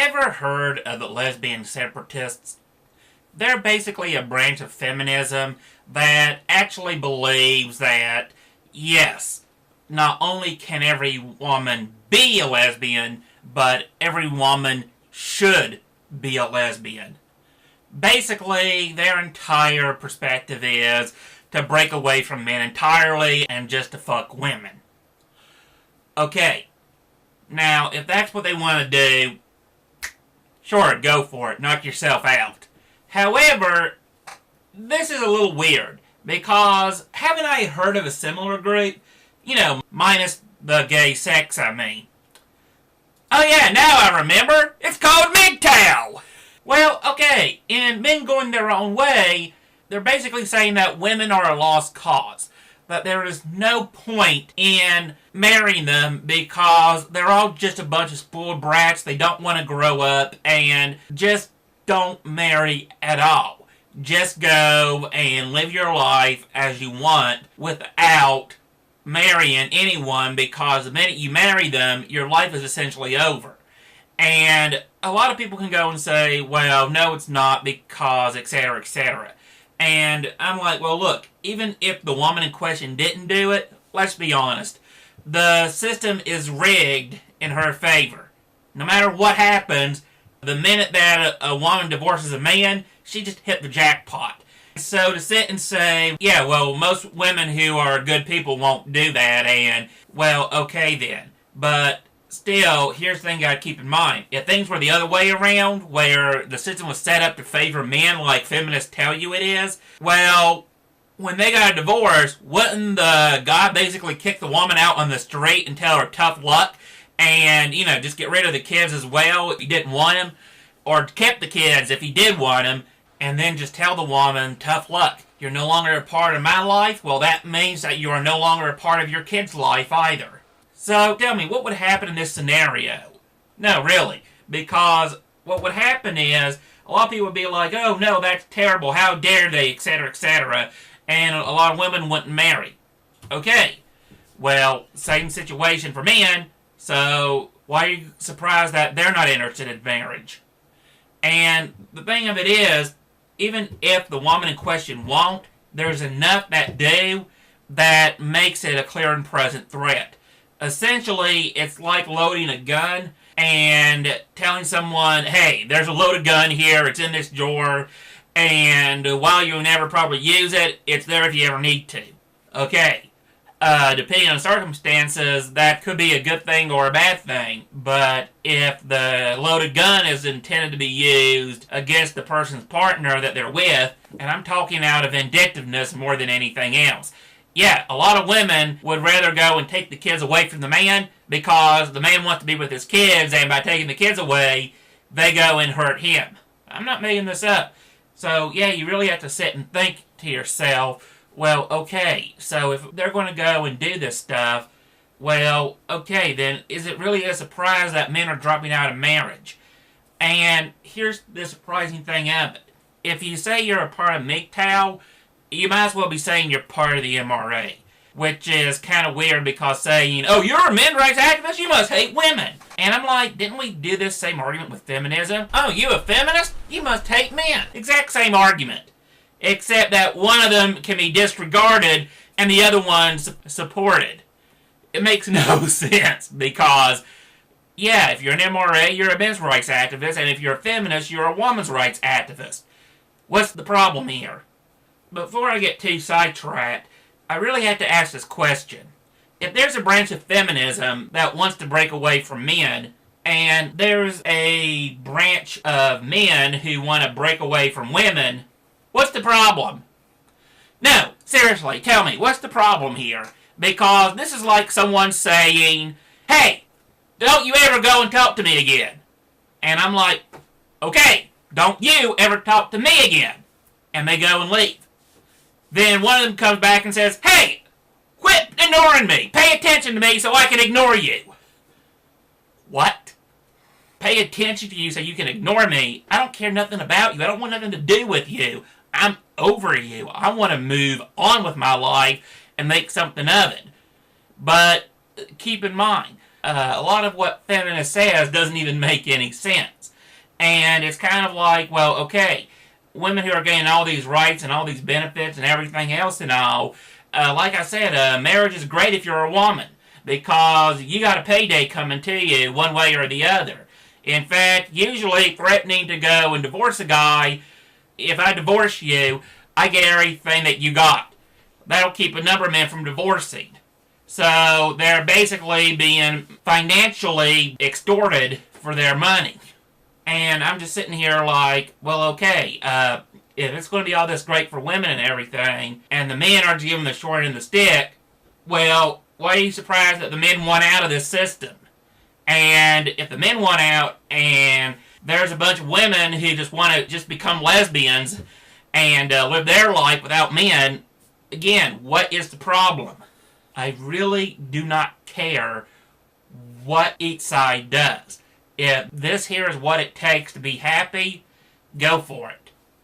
ever heard of the lesbian separatists? They're basically a branch of feminism that actually believes that, yes, not only can every woman be a lesbian, but every woman should be a lesbian. Basically, their entire perspective is to break away from men entirely and just to fuck women. Okay, now, if that's what they want to do, sure, go for it. Knock yourself out. However, this is a little weird, because haven't I heard of a similar group? You know, minus the gay sex, I mean. Oh yeah, now I remember. It's called MGTOW! Well, okay, in men going their own way, they're basically saying that women are a lost cause. That there is no point in marrying them because they're all just a bunch of spoiled brats. They don't want to grow up, and just don't marry at all. Just go and live your life as you want without marrying anyone, because the minute you marry them, your life is essentially over. And a lot of people can go and say, well, no, it's not because, etc., etc. And I'm like, well, look, even if the woman in question didn't do it, let's be honest. The system is rigged in her favor. No matter what happens, the minute that a woman divorces a man, she just hit the jackpot. So to sit and say, yeah, well, most women who are good people won't do that, and, well, okay then. But still, here's the thing you gotta keep in mind. If things were the other way around, where the system was set up to favor men like feminists tell you it is, well, when they got a divorce, wouldn't the guy basically kick the woman out on the street and tell her tough luck? And, you know, just get rid of the kids as well if he didn't want them? Or kept the kids if he did want them, and then just tell the woman, tough luck. You're no longer a part of my life? Well, that means that you are no longer a part of your kid's life either. So, tell me, what would happen in this scenario? No, really. Because what would happen is, a lot of people would be like, oh no, that's terrible, how dare they, etc., etc., and a lot of women wouldn't marry. Okay, well, same situation for men, so why are you surprised that they're not interested in marriage? And the thing of it is, even if the woman in question won't, there's enough that do that makes it a clear and present threat. Essentially, it's like loading a gun and telling someone, hey, there's a loaded gun here, it's in this drawer, and while you'll never probably use it, it's there if you ever need to. Okay. Depending on circumstances, that could be a good thing or a bad thing, but if the loaded gun is intended to be used against the person's partner that they're with, and I'm talking out of vindictiveness more than anything else, yeah, a lot of women would rather go and take the kids away from the man because the man wants to be with his kids, and by taking the kids away, they go and hurt him. I'm not making this up. So, yeah, you really have to sit and think to yourself, well, okay, so if they're going to go and do this stuff, well, okay, then is it really a surprise that men are dropping out of marriage? And here's the surprising thing of it. If you say you're a part of MGTOW, you might as well be saying you're part of the MRA, which is kind of weird because saying, oh, you're a men's rights activist, you must hate women. And I'm like, didn't we do this same argument with feminism? Oh, you a feminist? You must hate men. Exact same argument. Except that one of them can be disregarded and the other one's supported. It makes no sense because, yeah, if you're an MRA, you're a men's rights activist, and if you're a feminist, you're a woman's rights activist. What's the problem here? Before I get too sidetracked, I really have to ask this question. If there's a branch of feminism that wants to break away from men, and there's a branch of men who want to break away from women, what's the problem? No, seriously, tell me, what's the problem here? Because this is like someone saying, hey, don't you ever go and talk to me again. And I'm like, okay, don't you ever talk to me again. And they go and leave. Then one of them comes back and says, hey, quit ignoring me. Pay attention to me so I can ignore you. What? Pay attention to you so you can ignore me? I don't care nothing about you. I don't want nothing to do with you. I'm over you. I want to move on with my life and make something of it. But keep in mind, a lot of what feminist says doesn't even make any sense. And it's kind of like, well, okay, women who are getting all these rights and all these benefits and everything else and all, like I said, marriage is great if you're a woman because you got a payday coming to you one way or the other. In fact, usually threatening to go and divorce a guy, if I divorce you, I get everything that you got. That'll keep a number of men from divorcing. So they're basically being financially extorted for their money. And I'm just sitting here like, well, okay, if it's going to be all this great for women and everything, and the men are giving the short end of the stick, well, why are you surprised that the men want out of this system? And if the men want out, and there's a bunch of women who just want to just become lesbians and live their life without men, again, what is the problem? I really do not care what each side does. If this here is what it takes to be happy, go for it.